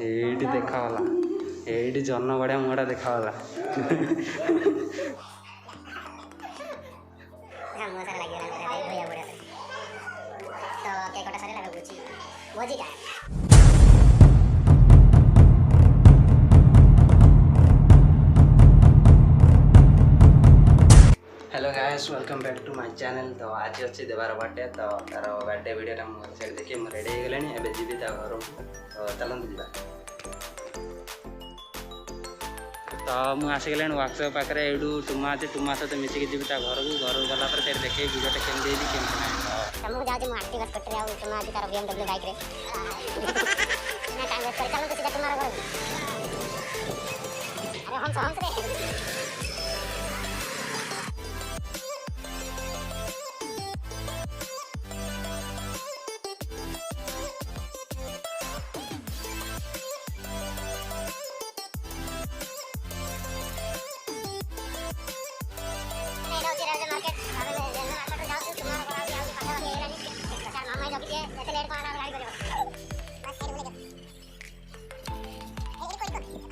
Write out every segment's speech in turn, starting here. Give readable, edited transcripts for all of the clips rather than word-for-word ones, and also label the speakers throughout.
Speaker 1: ଏଇଠି ଦେଖାଗଲା, ଏଇଠି ଜନ ବଢ଼ିଆ ମୁହଁଟା ଦେଖାଗଲା। Hello guys, welcome back to my channel. तो आज अच्छी देवार बर्थडे, तो तार बर्थडे वीडियो मुझे देखिए मुझे रेडी हो गले एवं जी घर को। तो चलते जा। तो मुझे आसीगले वर्कशॉप पाखे यू टुमा अच्छे टुमा सहित मिसिकी जी घर को गला देखे वीडियो केमती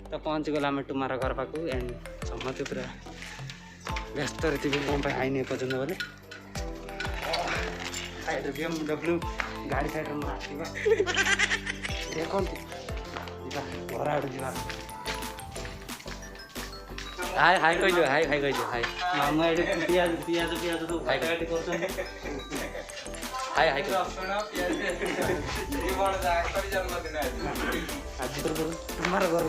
Speaker 1: तो पहुँच गला आम टुमार घर पाक एंड समस्त पूरा व्यस्त थे कौन हाई नहीं पर्यटन बोले BMW गाड़ी साइड में आसवा देखो घर आड़ जा। हाय हाय कह हाय हाय कह हाय मामू ये पियाज पियाज पियाज सब हाय हाय कर हाय हाय आज तो तुम्हारा घर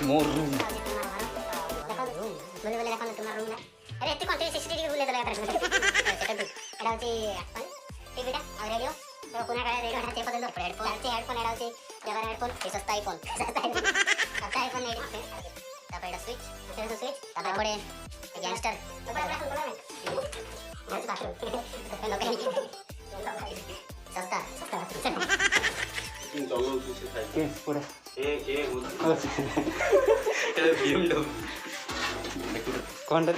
Speaker 1: मोर रूम बोले बोले देखो तुम्हारा रूम अरे एते कंट्री 60 डिग्री बुले देला एटा होची टीवीटा और रेडियो तो कोना का रेडियो हाथे पदल पड़े हेडफोन हेडफोन एटा होची जगह हेडफोन सस्ता आईफोन एटा तापर स्विच स्विच तापर पड़े गैंगस्टर सस्ता सस्ता के पूरा BMW कौन रे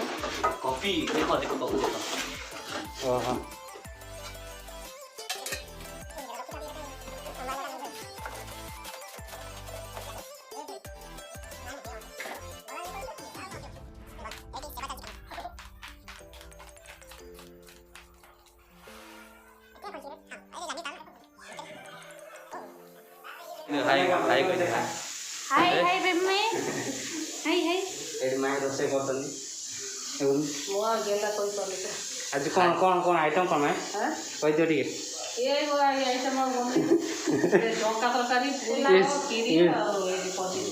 Speaker 1: कॉफी देखो देखो कॉफी देखो ओह हाय हाय हाय हाय बेम्मे हाय हाय एडी माय रोसे करतनी एवं मो गेला कोई करले आज कोन कोन कोन आइटम कोन है हां कहि दियो ठीक ये वो आइटम बने डोका तरकारी पुला खीरी और एडी पदी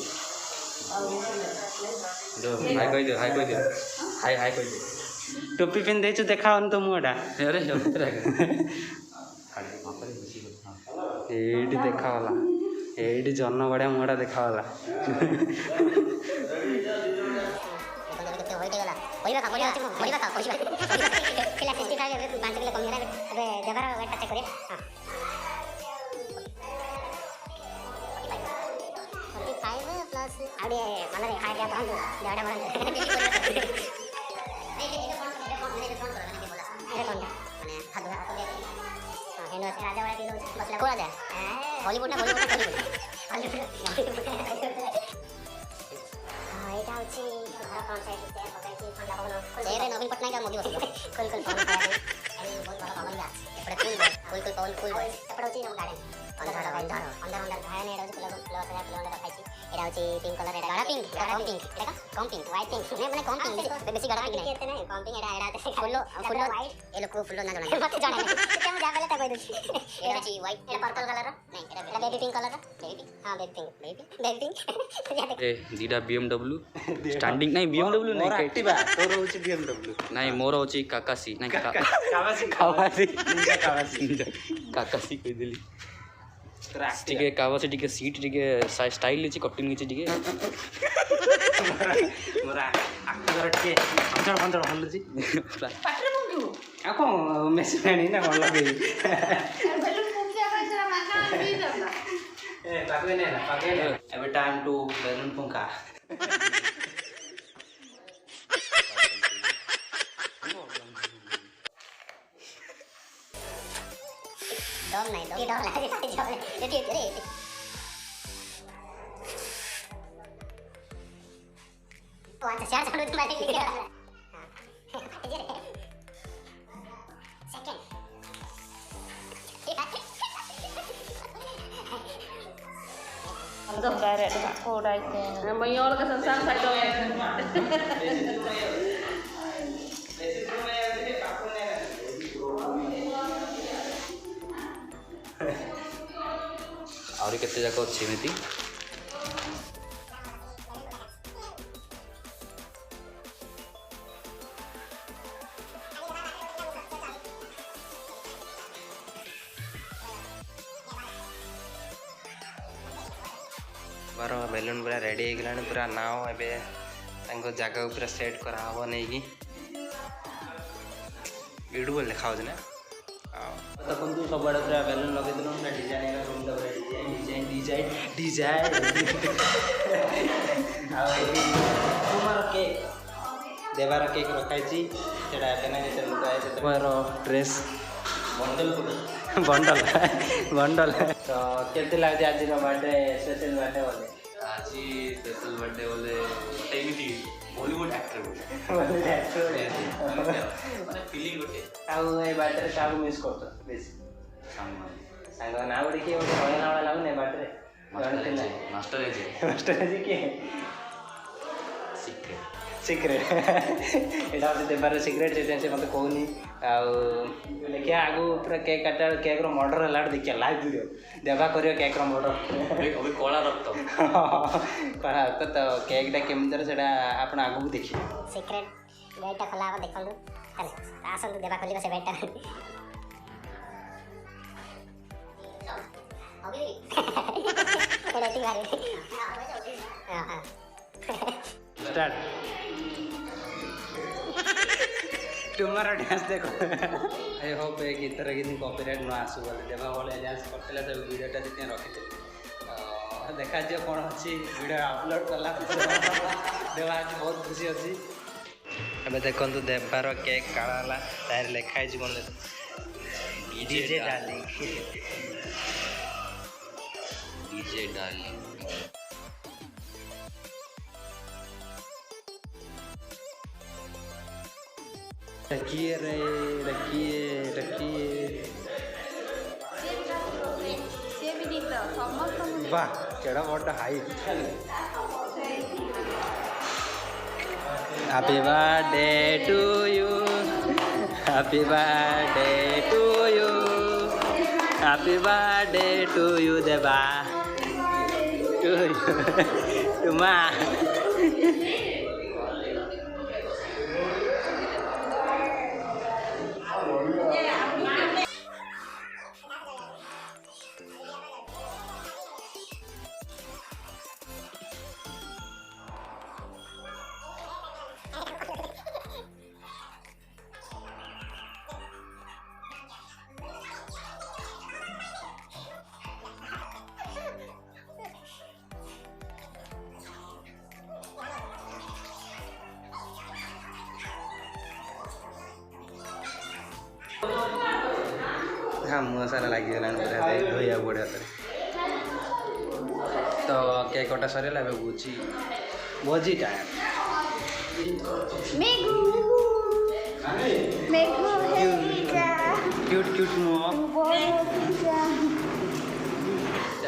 Speaker 1: दो हाय कहि दियो हाय हाय कहि दियो टोपी पिन देछु देखाओन तो मुडा अरे एडी देखावला एडी जन बढ़िया मुहटा देखागला हॉलीवुड ना हॉलीवुड नवीन पटनायक मोदी बस कुल कुल बहुत बड़ा भवन है कुल कुल पवन कुल एपड़ होची हम गार्डन अंदर अंदर अंदर भाया ने एडा कुल कुल सजा कुल अंदर खाइची एडा होची पिंक कलर एडा गाढ़ा पिंक एडा कम पिंक व्हाइट पिंक ने माने कम पिंक बेसी गाढ़ा पिंक नहीं एते नहीं कम पिंक एडा फुल्लो फुल्लो ए लोग फुल्लो ना जाने मत जाने ते हम जा पहले तक कह दूची एडा होची व्हाइट एडा पर्पल कलर नहीं एडा बेबी पिंक कलर बेबी हां बेबी पिंक ए दीदा BMW स्टैंडिंग नहीं BMW नहीं एक्टिवा तोर होची BMW नहीं मोर होची काकासी नहीं कावासी कावासी काकासी कह दिली टिके कावासी टिके सीट टिके स्टाइल लीची कटिंग लीची टिके मोरा आकर टिके पंचड़ पंचड़ हल्लुची पाटरे मुंगु आको मेसरानी ना कोन लगे बेलून फुंकिया पैसा मागा दी दला ए पाके ने एबे टाइम टू बेलून फुंका तो दम नहीं दम डर लागे जब एटी रे तो अच्छा चार साउंड तो मारे लिखा हां ये रे second
Speaker 2: Untuk direct dekat kodai tu. Namanya orang kesan saya dong.
Speaker 3: आउरी केते जाक अछि एमिति बार बेलून पूरा रेडी हो गलानी पूरा नाव एवं जगह पूरा सेट कराव नहीं कि ब्यूटीफुल देखा ना देखो सब आड़े पूरा बेलून लगे पूरा design room design design design तुमार केक देवार केक रखाई ड्रेस बंडल बंडल बंडल तो केते लगे आज बर्थडे स्पेशल बर्थडे बोले आज स्पेशल बर्थडे बोले एमिति बॉलीवुड एक्टर बोले माने फीलिंग गोटे आउ ए बर्थडे का मिस करतो बेस सांग ना बड़ी के होयना वाला लागने बर्थडे मास्टर जी के सीक्रेट सीक्रेट एटा होते देबार सीक्रेट से मत कहूनी देखिए आगु पूरा केक काटा केक रो मर्डर है देखिए लाइव वीडियो देवा करियो केक रो मर्डर अभी कला रक्त कला रक्त तो केकटा केमतर सेटा आपण आगु देखिए
Speaker 1: सीक्रेट बेटा खोला अब देखलु चल आसन देवा खोलिबा से बेटा अभी एडिटिंग आ रही हां हां
Speaker 3: स्टार्ट तुम्हारा डांस देखो आई होप एक इतर कि कॉपीराइट न आसु बोले देवा वाले डांस करथिला तो वीडियोटा जिते रखिते देखा जे कोन अछि वीडियो अपलोड करला देवा आज बहुत खुशी अछि अबे देखंतु देवार केक काळाला तार लिखाई छि कोन डीजे डार्लिंग डीजे डार्लिंग रखिए रे रखिए रखिए वाह केड़ा बड़ा हाई happy birthday to you happy birthday to you happy birthday to you देवा टू यू तुमा हाँ मुँह सारा लगी धोया बढ़िया तो केक कटा सर भोजी भोजी टाइम क्यूट क्यूट मुँह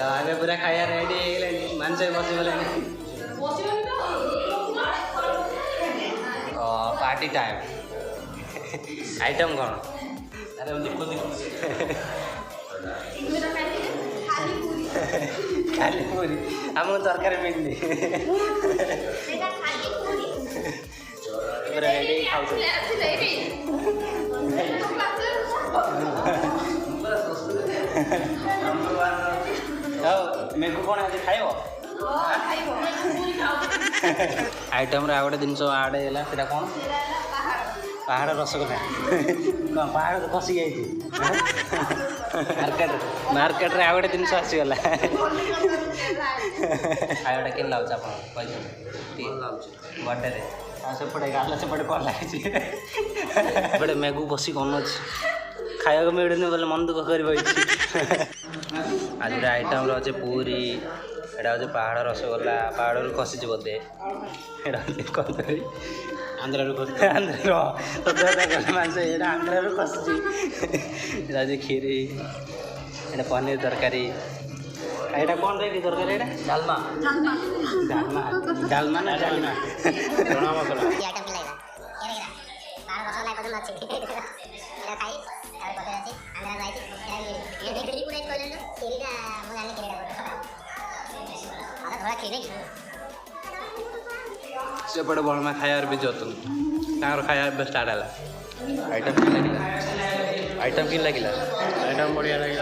Speaker 3: आगे पूरा खाया रेडी मानस बसगले पार्टी टाइम आइटम कौन अरे देखो देखो खाली पूरी हम तरकारी मिलनी रेडी खाऊ मेघू कौन आज खाइब आइटम रे गोटे जिन आड़े है कौन पहाड़ रसगोल्ला कौन पहाड़ तो खसी जाइए मार्केट रे गोटे जिन आसीगला खाइबाटा केन लाଗୁଛି ଆପଣ बर्थडे रे सेपटे गाला सेपटे कौन लगे एपटे मेघू बसी कौन अच्छी खाया मिलूनी बोले मन दुख कर आज आइटम अच्छे पूरी एटा हूँ पहाड़ रसगोल्ला पहाड़ खसी बोधे कदली आंध्र मांस यहाँ आंध्र खसी खीरी एटा पनीर तरकारी यहाँ कौन रही तरकारी यहाँ डालमा डालमा डालमा ना डालमा चना मसला सेपटे बलमा खायार भी जतन खाया स्टार्ट है आइटम कि लगे आइटम कि लगे आइटम बढ़िया लगे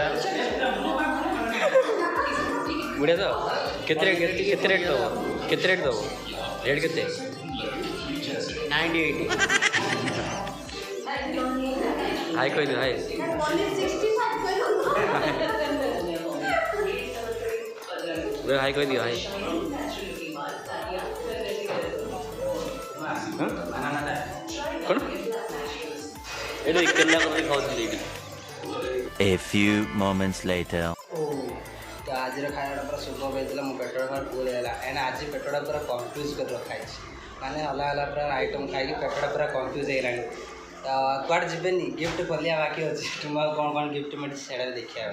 Speaker 3: बढ़िया तो केते रेट दब केते रेट दब रेट केते 90 हाई कह दे हाई हाई कह दियो हाई कौन ये
Speaker 4: A few moments later.
Speaker 3: आज खाया पूरा सुख पाई मो पेटा फुल है एंड आज पेटा पूरा कन्फ्यूज कर रखा है माने अलग अलग पूरा आइटम खाई पेटा पूरा कन्फ्यूज हो कौट जीवेनि गिफ्ट खोलिया बाकी अच्छे तुम कौन कौन गिफ्ट मिले से देखा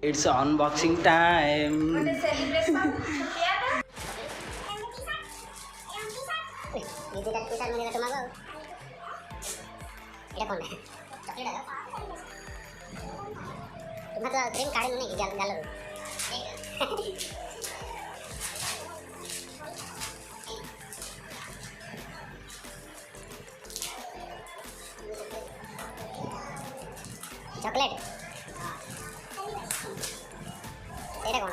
Speaker 3: इट्स अनबॉक्सिंग टाइम
Speaker 1: चॉकलेट एटा कोन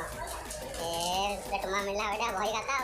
Speaker 1: ए तुम्हारा मिलना बेटा भाई खाता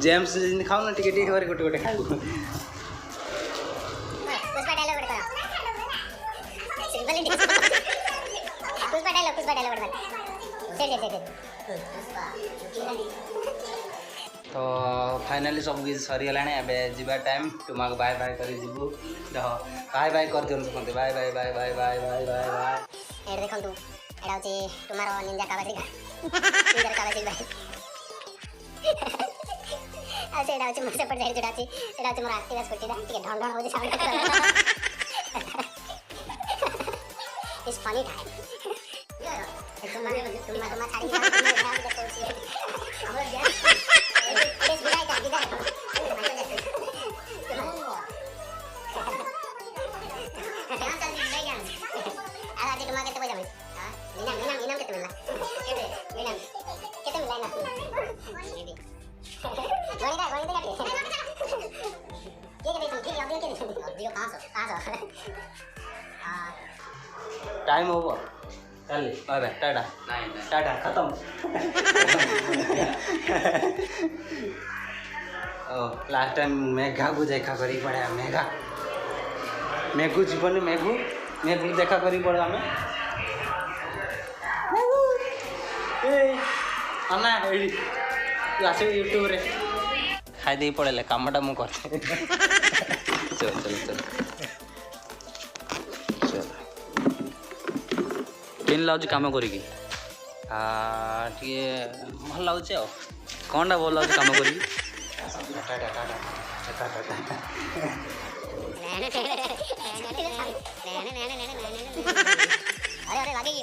Speaker 1: जेम्स खाऊ ना टिके टिके गोटे गोटे खाऊ तो फाइनाली सब किसी सरीगला एवं टाइम तुम बाय बाय कर बाय बाय कर दिखाते bye bye bye bye bye bye bye bye ये देखो एटा होची तुम्हारो निंजा कावासी निंजा कावासी भाई आ सेडा होची मुसे पर जाई जोडाची सेडा होची मोर एक्टिवा स्कूटी दा टिके ढण ढण होची साउंड इट्स फनी टाइम तुम्हारे छाड़ी हमर गैस इट्स विदाई का विदाई टाइम ओवर चल बाय बाय टाटा टाटा खत्म लास्ट टाइम मेघा को देखा करी पड़े मेघा मेघू जीवन मेघू मेघू देखा करी पड़े आम अन्ना आस यूट्यूब रे खाई दे पड़े कमटा मुझे
Speaker 3: चल चल चल चल केन लाउच काम करिकी टे भल लगुच कौनटा भल लगुच काम करी
Speaker 1: अरे भागेगी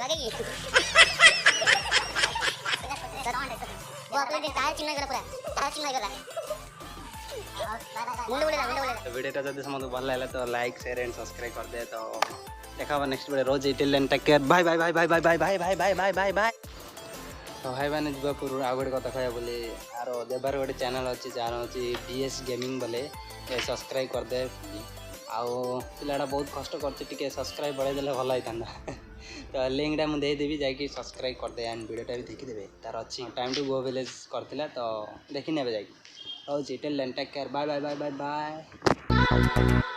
Speaker 1: वो अपने दिन टायर चिन्ह गला पूरा टायर चिन्ह गला मुंडे
Speaker 3: वीडियो जब समझ भल लगे तो लाइक शेयर एंड सब्सक्राइब कर दे तो देखा नेक्स्ट वीडियो रोज till then take care bye bye bye bye bye bye bye bye bye bye bye bye तो भाई मैंने जा पूर्व आ गोटे कथा कह बोली आर देवार गोटे चैनल अच्छी जार अच्छी DS गेमिंग बोले सब्सक्राइब कर दे आउ पिलाटा बहुत कष्ट कर सब्सक्राइब बढ़ाई देले भल होता तो लिंकटा मुझे देदेवी जाकि सब्सक्राइब कर दे एंड वीडियोटा भी देखीदेवे तार अच्छी टाइम टू गो विलेज करथिला तो देखी नेबे जाकि रोज till then take care bye bye bye bye bye